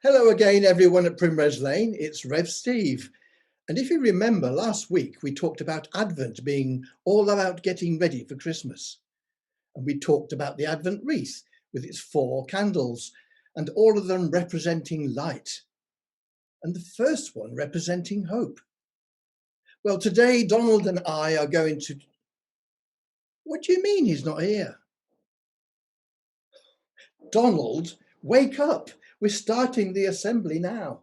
Hello again, everyone at Primrose Lane. It's Rev Steve. And if you remember, last week we talked about Advent being all about getting ready for Christmas. And we talked about the Advent wreath with its 4 candles, and all of them representing light, and the first one representing hope. Well, today Donald and I are going to... What do you mean he's not here? Donald, wake up. We're starting the assembly now.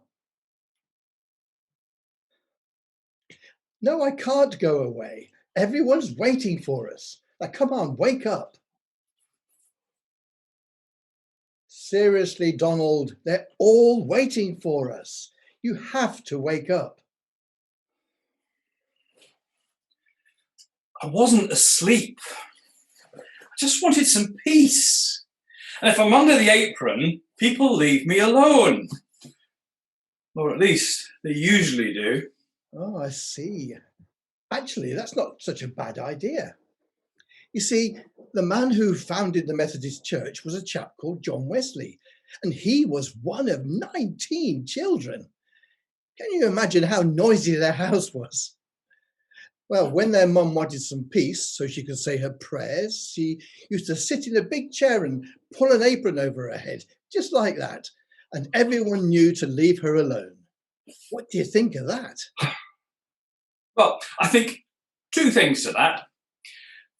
No, I can't go away. Everyone's waiting for us. Now, come on, wake up. Seriously, Donald, they're all waiting for us. You have to wake up. I wasn't asleep. I just wanted some peace. And if I'm under the apron, people leave me alone. Or at least they usually do. Oh, I see. Actually, that's not such a bad idea. You see, the man who founded the Methodist Church was a chap called John Wesley, and he was one of 19 children. Can you imagine how noisy their house was? Well, when their mum wanted some peace so she could say her prayers, she used to sit in a big chair and pull an apron over her head, just like that. And everyone knew to leave her alone. What do you think of that? Well, I think 2 things to that.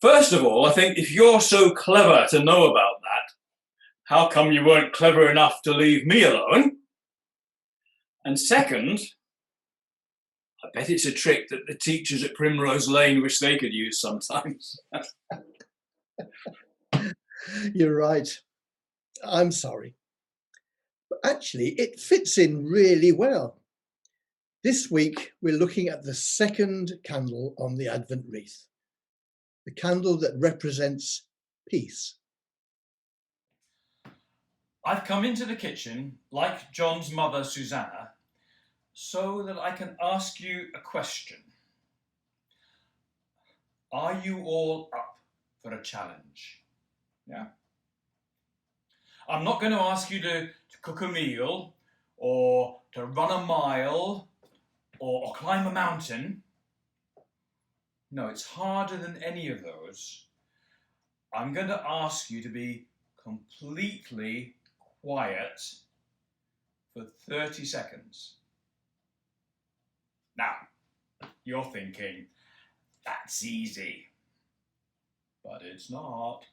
First of all, I think if you're so clever to know about that, how come you weren't clever enough to leave me alone? And second, I bet it's a trick that the teachers at Primrose Lane wish they could use sometimes. You're right. I'm sorry. But actually, it fits in really well. This week, we're looking at the second candle on the Advent wreath, the candle that represents peace. I've come into the kitchen, like John's mother, Susanna, so that I can ask you a question. Are you all up for a challenge? Yeah? I'm not going to ask you to cook a meal or to run a mile or climb a mountain. No, it's harder than any of those. I'm going to ask you to be completely quiet for 30 seconds. Now, you're thinking, that's easy. But it's not.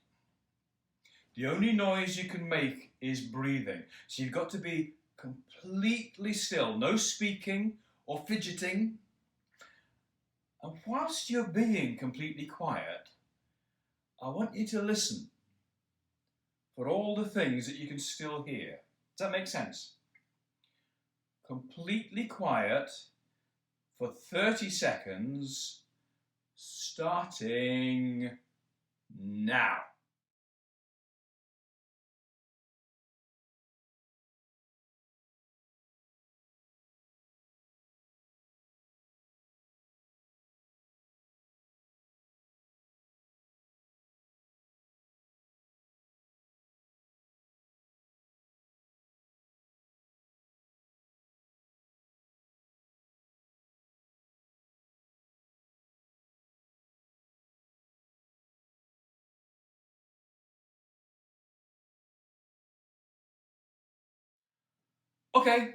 The only noise you can make is breathing. So you've got to be completely still, no speaking or fidgeting. And whilst you're being completely quiet, I want you to listen for all the things that you can still hear. Does that make sense? Completely quiet for 30 seconds, starting now. Okay,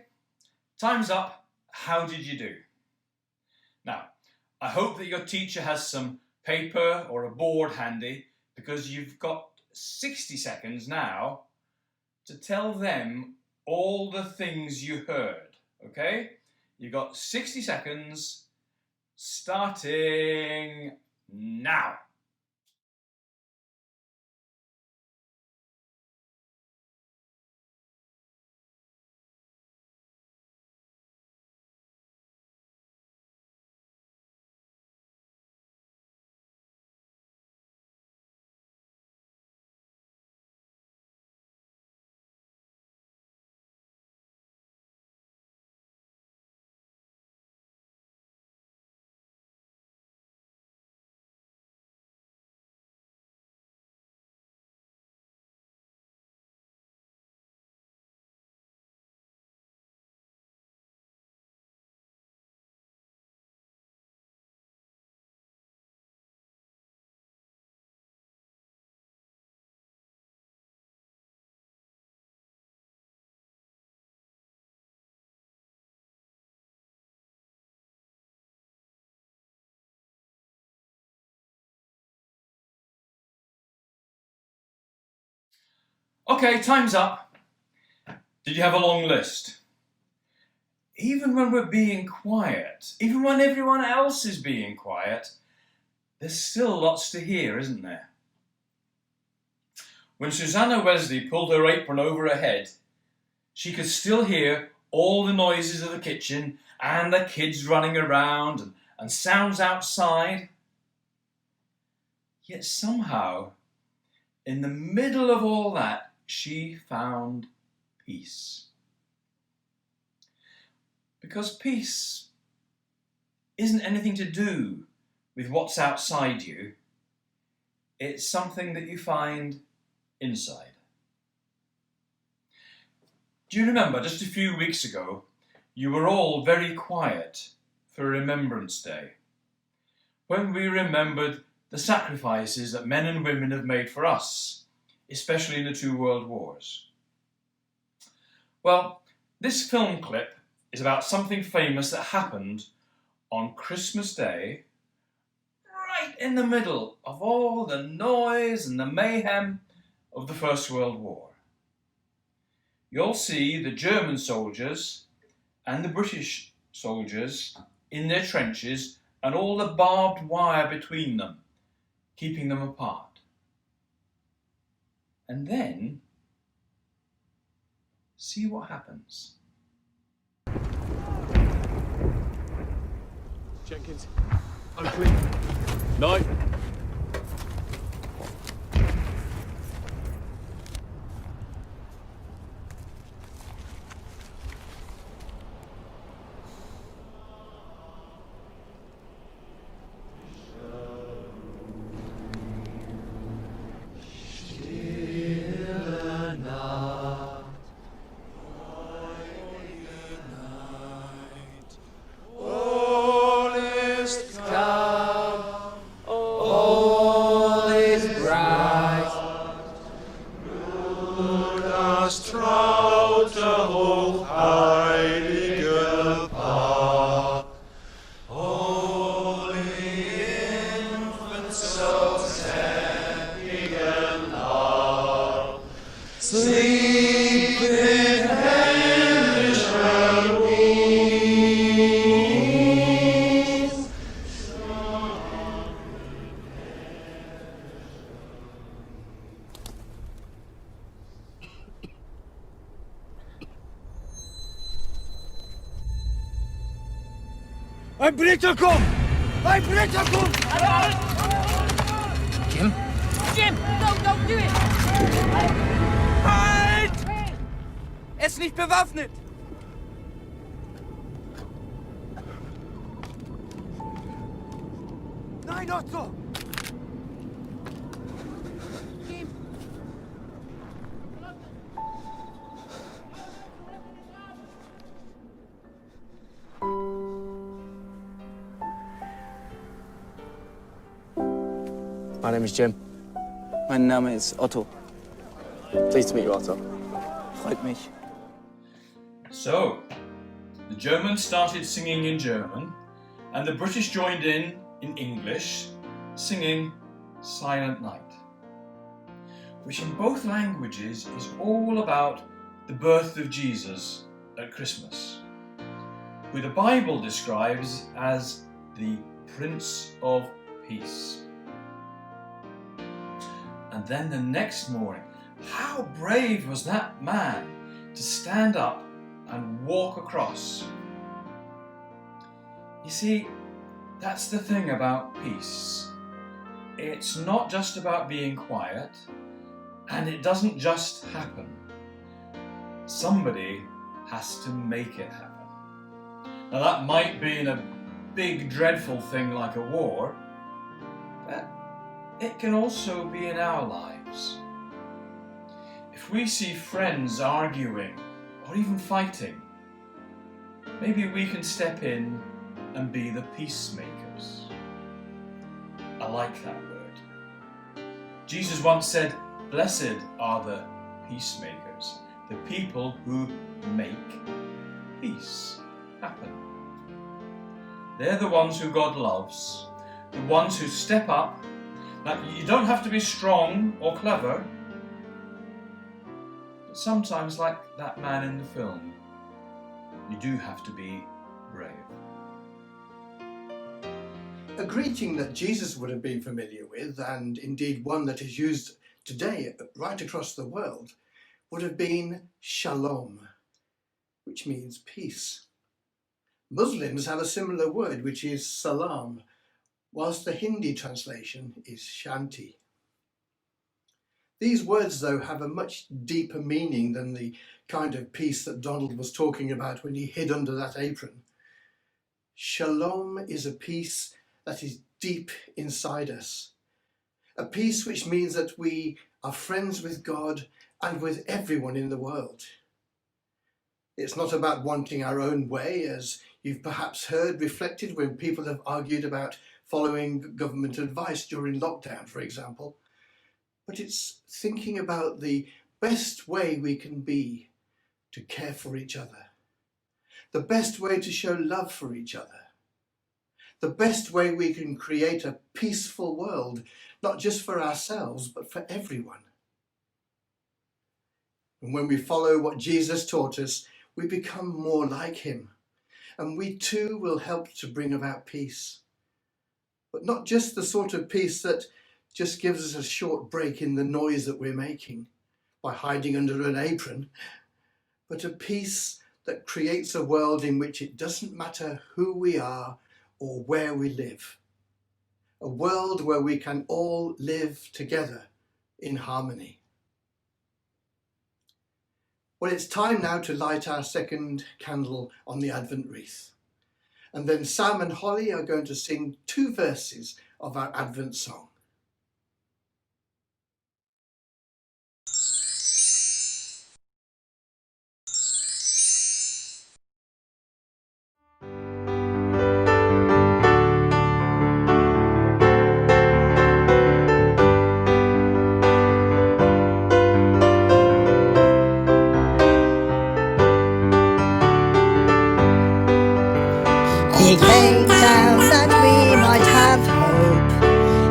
time's up. How did you do? Now, I hope that your teacher has some paper or a board handy, because you've got 60 seconds now to tell them all the things you heard, okay? You've got 60 seconds starting now. Okay, time's up. Did you have a long list? Even when we're being quiet, even when everyone else is being quiet, there's still lots to hear, isn't there? When Susanna Wesley pulled her apron over her head, she could still hear all the noises of the kitchen and the kids running around and sounds outside. Yet somehow, in the middle of all that, she found peace. Because peace isn't anything to do with what's outside you. It's something that you find inside. Do you remember just a few weeks ago, you were all very quiet for Remembrance Day, when we remembered the sacrifices that men and women have made for us, especially in the 2 world wars. Well, this film clip is about something famous that happened on Christmas Day, right in the middle of all the noise and the mayhem of the First World War. You'll see the German soldiers and the British soldiers in their trenches and all the barbed wire between them, keeping them apart. And then, see what happens. Jenkins, Oakley. No. Ein Briter kommt! Ein Briter kommt! Jim? Jim, don't do it! Halt! Er ist nicht bewaffnet! Nein, Otto! Jim! My name is Jim. Mein Name ist Otto. Pleased to meet you, Otto. Freut mich. So, the Germans started singing in German, and the British joined in English, singing Silent Night, which in both languages is all about the birth of Jesus at Christmas, who the Bible describes as the Prince of Peace. And then the next morning, how brave was that man to stand up and walk across. You see, that's the thing about peace. It's not just about being quiet, and it doesn't just happen. Somebody has to make it happen. Now that might be in a big dreadful thing like a war, but it can also be in our lives. If we see friends arguing or even fighting, maybe we can step in and be the peacemakers. I like that word. Jesus once said, "Blessed are the peacemakers, the people who make peace happen." They're the ones who God loves, the ones who step up. Now, you don't have to be strong or clever. sometimes, like that man in the film, you do have to be brave. A greeting that Jesus would have been familiar with, and indeed one that is used today right across the world, would have been shalom, which means peace. Muslims have a similar word, which is salam, whilst the Hindi translation is shanti. These words, though, have a much deeper meaning than the kind of peace that Donald was talking about when he hid under that apron. Shalom is a peace that is deep inside us, a peace which means that we are friends with God and with everyone in the world. It's not about wanting our own way, as you've perhaps heard reflected when people have argued about following government advice during lockdown, for example. But it's thinking about the best way we can be to care for each other, the best way to show love for each other, the best way we can create a peaceful world, not just for ourselves, but for everyone. And when we follow what Jesus taught us, we become more like him, and we too will help to bring about peace. But not just the sort of peace that just gives us a short break in the noise that we're making by hiding under an apron, but a peace that creates a world in which it doesn't matter who we are or where we live. A world where we can all live together in harmony. Well, it's time now to light our second candle on the Advent wreath. And then Sam and Holly are going to sing 2 verses of our Advent song. He came down that we might have hope.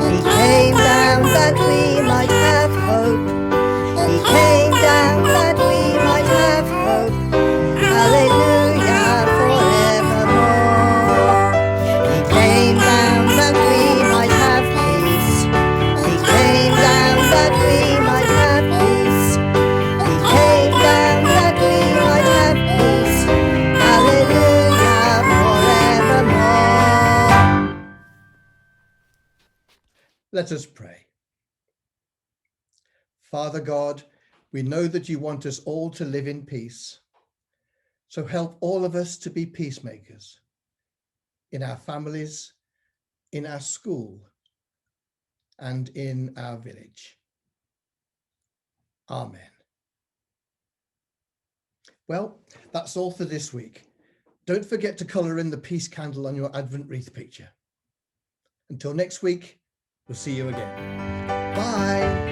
He came down that we might have hope. He came down that we might have hope. Hallelujah forevermore. He came down that we might have peace. He came down that we might have peace. He came down that we might have peace. Hallelujah forevermore. Let us pray. Father God, we know that you want us all to live in peace. So help all of us to be peacemakers in our families, in our school, and in our village. Amen. Well, that's all for this week. Don't forget to colour in the peace candle on your Advent wreath picture. Until next week, we'll see you again. Bye.